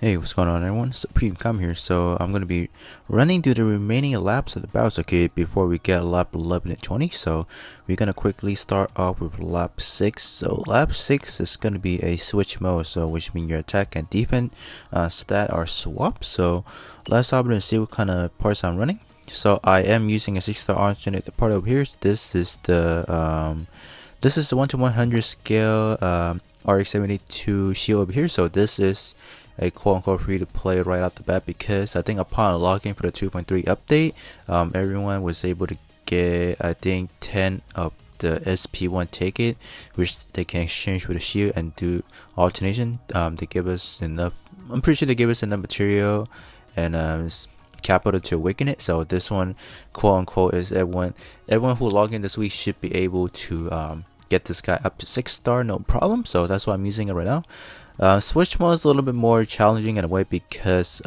Hey, what's going on everyone? Supreme Come here. So I'm going to be running through the remaining laps of the Bowser Cave before we get lap 11 and 20. So we're going to quickly start off with lap 6. So lap 6 is going to be a switch mode, so which means your attack and defense stat are swapped. So let's hop in and see what kind of parts I'm running. So I am using a 6-star alternate part over here. This is the 1 to 100 scale RX-72 shield over here. So this is a quote-unquote free to play right off the bat, because I think upon logging for the 2.3 update, everyone was able to get, I think, 10 of the SP1 ticket, which they can exchange with a shield and do alternation. They give us enough, I'm pretty sure they give us enough material and capital to awaken it. So this one, quote-unquote, is everyone who logged in this week should be able to get this guy up to 6-star no problem. So that's why I'm using it right now. Switch mode is a little bit more challenging in a way, because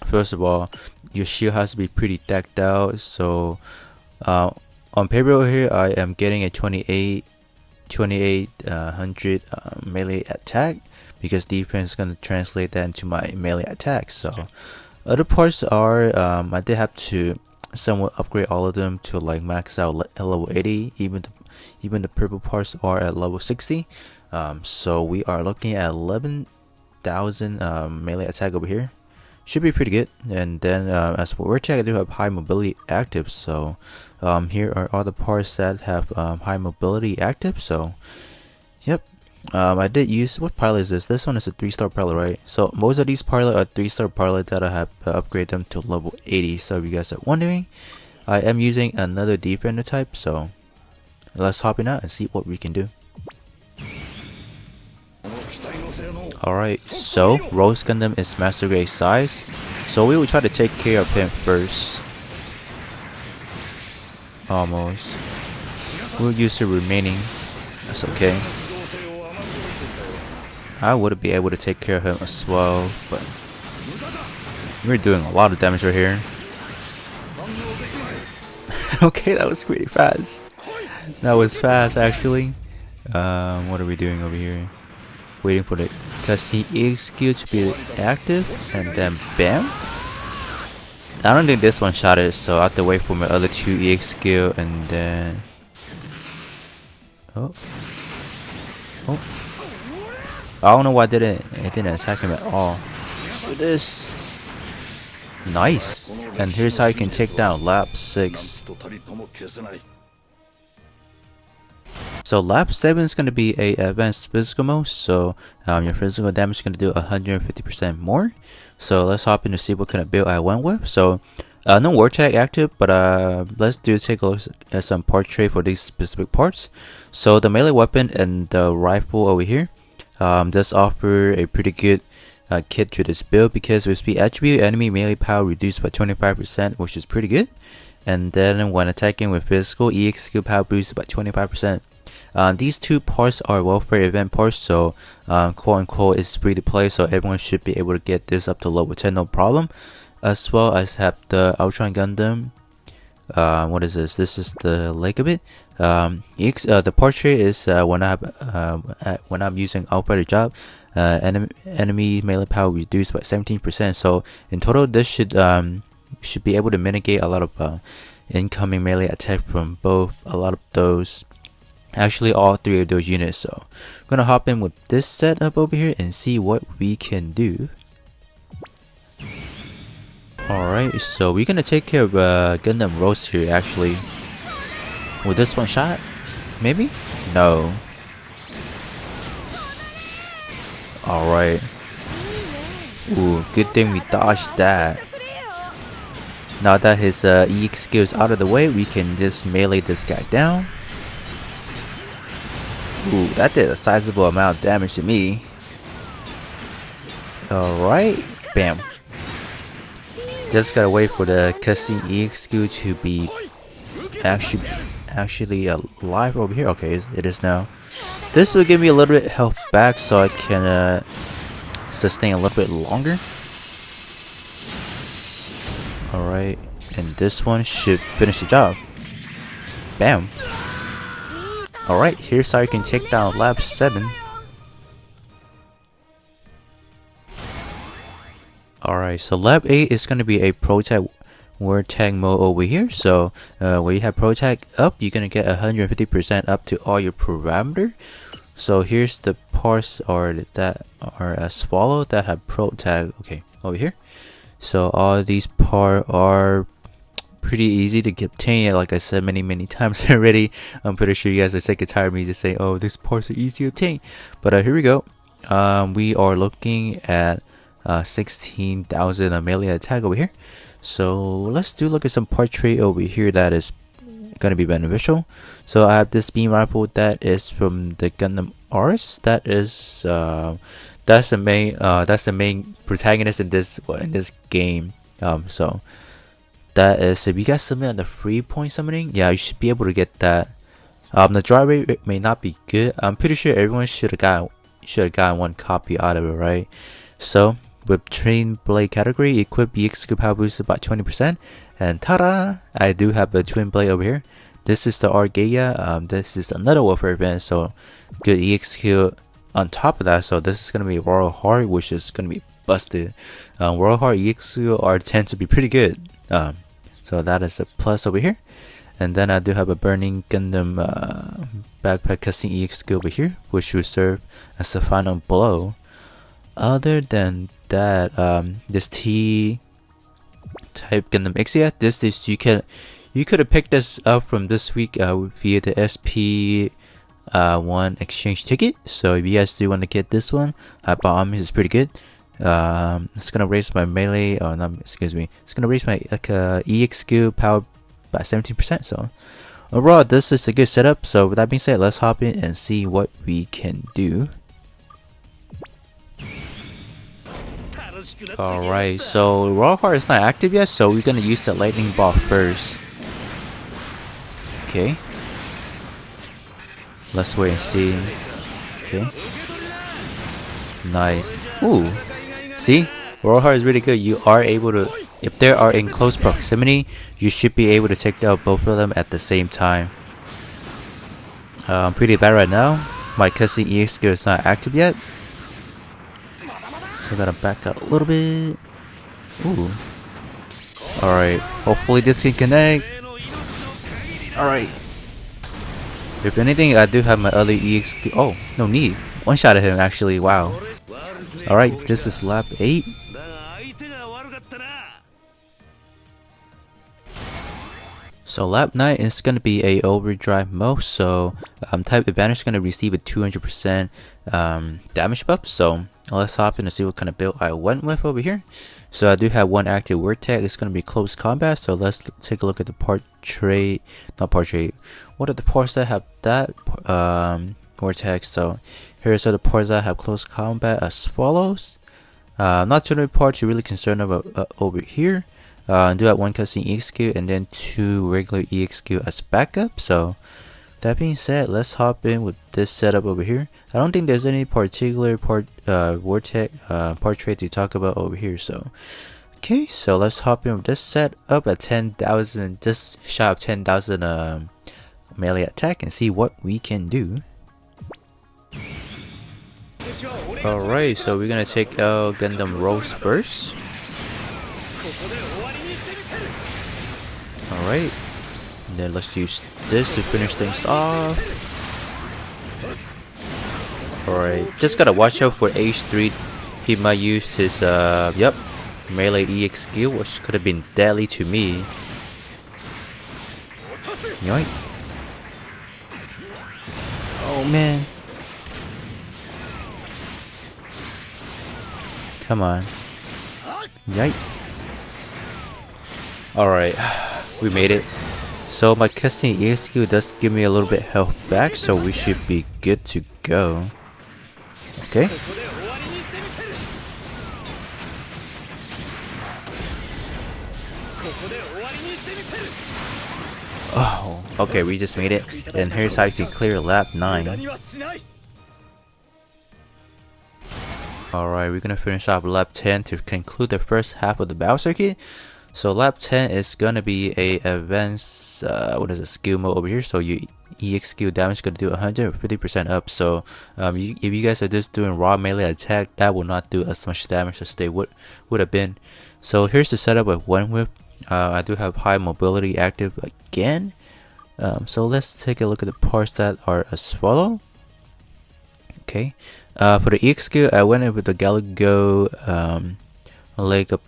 first of all, your shield has to be pretty decked out. So on paper over here, I am getting a 2800 melee attack, because defense is going to translate that into my melee attack. So other parts are I did have to somewhat upgrade all of them to like max out level 80. Even the purple parts are at level 60. So we are looking at 11,000 melee attack over here. Should be pretty good. And then as for attack, I do have high mobility active. So here are all the parts that have high mobility active. So yep. I did use, what pilot is this? This one is a 3-star pilot, right? So most of these pilot are 3-star pilot that I have upgraded them to level 80. So if you guys are wondering, I am using another defender type. So let's hop in out and see what we can do. Alright, so Rose Gundam is master grade size, so we will try to take care of him first. Almost. We'll use the remaining. That's okay. I would be able to take care of him as well, but we're doing a lot of damage right here. Okay, that was pretty fast. That was fast actually. What are we doing over here? Waiting for the cutscene EX skill to be active, and then bam. I don't think this one shot it, so I have to wait for my other 2 EX skill, and then oh, I don't know why it didn't attack him at all. So this nice, and here's how you can take down lap 6. So lap 7 is going to be a advanced physical mode, so your physical damage is going to do 150% more. So let's hop in to see what kind of build I went with. So no war tag active, but let's take a look at some part trade for these specific parts. So the melee weapon and the rifle over here does offer a pretty good kit to this build, because with speed attribute, enemy melee power reduced by 25%, which is pretty good. And then when attacking with physical, EX skill power boosted by 25%. These 2 parts are welfare event parts, so quote unquote it's free to play, so everyone should be able to get this up to level 10 no problem. As well as have the Ultron Gundam. What is this? This is the leg of it. The portrait is when I'm using Alpha job, enemy melee power reduced by 17%. So in total, this should be able to mitigate a lot of incoming melee attack from a lot of those. Actually, all 3 of those units. So I'm gonna hop in with this setup over here and see what we can do. Alright, so we're gonna take care of Gundam Rose here actually. With this one shot? Maybe? No. Alright. Ooh, good thing we dodged that. Now that his EX skill is out of the way, we can just melee this guy down. Ooh, that did a sizable amount of damage to me. Alright, bam. Just gotta wait for the cutscene EX skill to be actually alive over here. Okay, it is now. This will give me a little bit health back, so I can sustain a little bit longer. Alright, and this one should finish the job. Bam. Alright, here's how you can take down lap 7. Alright, so lap 8 is going to be a Pro Tag Word Tag mode over here. So when you have Pro Tag up, you're going to get 150% up to all your parameter. So here's the parts that are swallow that have Pro Tag. Okay, over here. So all these parts are pretty easy to obtain. Like I said many times already, I'm pretty sure you guys are sick and tired of me just saying, oh, these parts are easy to obtain. But here we go. We are looking at 16,000 melee attack over here. So let's look at some part trait over here that is going to be beneficial. So I have this beam rifle that is from the Gundam RS. That is that's the main protagonist in this game. So that is, if you guys submit on the 3-point summoning, yeah, you should be able to get that. The draw rate may not be good. I'm pretty sure everyone should have gotten one copy out of it, right? So with Train Blade category, equip EXQ power boost about 20%, and ta-da! I do have a Twin Blade over here. This is the Argeia. This is another warfare event, so good EXQ on top of that. So this is gonna be Royal Heart, which is gonna be busted. Royal Heart EXQ tend to be pretty good. So that is a plus over here. And then I do have a Burning Gundam backpack cutscene EXQ over here, which will serve as the final blow. Other than that, this T type Gundam Ixia, this is you could have picked this up from this week via the SP1 exchange ticket. So if you guys do want to get this one, Hyper is pretty good. It's gonna raise my melee. Oh no, excuse me. It's gonna raise my EXQ power by 17%. So overall, this is a good setup. So with that being said, let's hop in and see what we can do. Alright, so Royal Heart is not active yet, so we're gonna use the lightning ball first. Okay. Let's wait and see. Okay. Nice. Ooh. See? Royal Heart is really good. You are able to, if they are in close proximity, you should be able to take out both of them at the same time. I'm pretty bad right now. My cutscene EXQ is not active yet. So I gotta back out a little bit. Ooh. Alright. Hopefully this can connect. Alright. If anything, I do have my other EXQ. Oh, no need. One shot at him actually. Wow. Alright, this is lap 8. So lap 9 is going to be a overdrive mode. So type advantage is going to receive a 200% damage buff. So let's hop in and see what kind of build I went with over here. So I do have one active word tag. It's going to be close combat. So let's take a look at the part trait. Not part trait. What are the parts that have that word tag? So here's the parts that have close combat as follows. Not too many parts you're really concerned about over here. Do have one cutscene EXQ and then 2 regular EXQ as backup. So that being said, let's hop in with this setup over here. I don't think there's any particular part trait to talk about over here. So okay, so let's hop in with this setup at 10,000, just shy of 10,000 melee attack, and see what we can do. Alright, so we're gonna take out Gundam Rose first. Alright, and then let's use this to finish things off. Alright, just gotta watch out for H3. He might use his melee EXQ, which could have been deadly to me. Yoink. Oh man. Come on. Yike. Alright, we made it. So my cutscene EXQ does give me a little bit health back, so we should be good to go. Okay. Oh, okay, we just made it. And here's how you clear lap 9. Alright, we're gonna finish off lap 10 to conclude the first half of the battle circuit. So lap 10 is gonna be a advanced skill mode over here. So you EXQ damage is going to do 150% up. So if you guys are just doing raw melee attack, that will not do as much damage as they would have been. So here's the setup with one whip. I do have high mobility active again. So let's take a look at the parts that are as follow. Okay, for the EXQ, I went in with the Galago leg of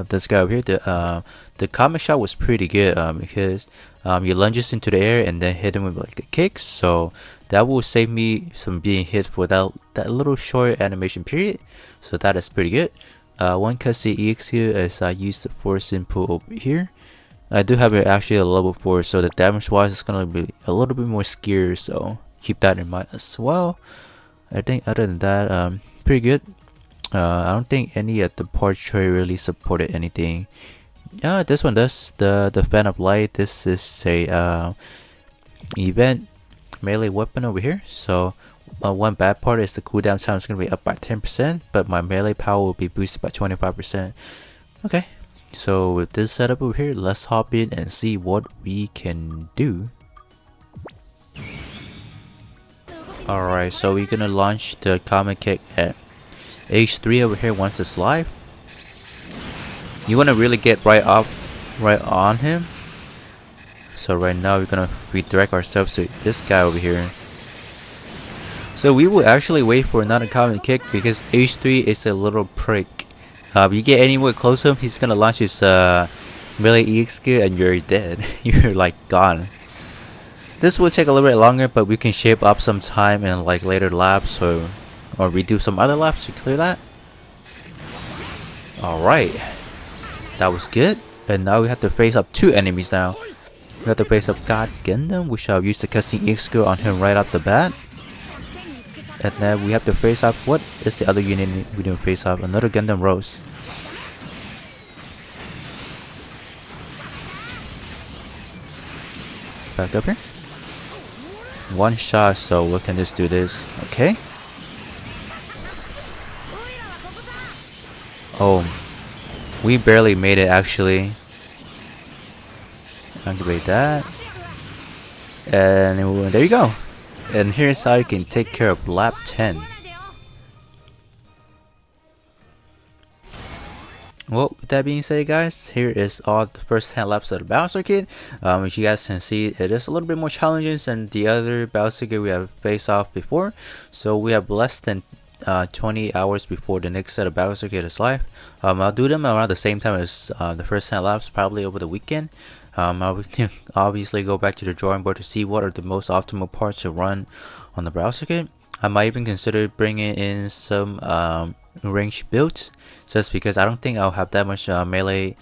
this guy over here. The comic shot was pretty good because you lunges into the air and then hit him with like a kick. So that will save me from being hit for that little short animation period. So that is pretty good. One cutscene EXQ is I use the force input over here. I do have it actually a level 4, so the damage wise is gonna be a little bit more scarce, so keep that in mind as well. I think other than that, pretty good. I don't think any of the parts tray really supported anything. Yeah, this one does. The fan of light. This is a event melee weapon over here. So one bad part is the cooldown time is gonna be up by 10%, but my melee power will be boosted by 25%. Okay. So with this setup over here, let's hop in and see what we can do. Alright, so we're gonna launch the comic kick at H3 over here once it's live. You wanna really get right on him. So right now we're gonna redirect ourselves to this guy over here. So we will actually wait for another comic kick because H3 is a little prick. If you get anywhere close to him, he's gonna launch his melee EXQ and you're dead. You're like gone. This will take a little bit longer, but we can shape up some time in like later laps or redo some other laps to clear that. Alright. That was good. And now we have to face up 2 enemies now. We have to face up God Gundam, which I'll use the cutscene EXQ on him right off the bat. And then we have to face off, what is the other unit we didn't face off? Another Gundam Rose. Back up here. One shot, so we can just do this. Okay. Oh, we barely made it actually. Activate that. And there you go. And here's how you can take care of lap 10. Well, with that being said, guys, here is all the first 10 laps of the battle circuit. As you guys can see, it is a little bit more challenging than the other battle circuit we have faced off before. So we have less than 20 hours before the next set of battle circuit is live. I'll do them around the same time as the first 10 laps, probably over the weekend. I'll obviously go back to the drawing board to see what are the most optimal parts to run on the battle circuit. I might even consider bringing in some ranged builds, just because I don't think I'll have that much melee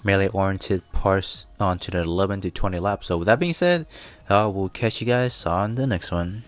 oriented parts onto the 11 to 20 laps. So with that being said, I will catch you guys on the next one.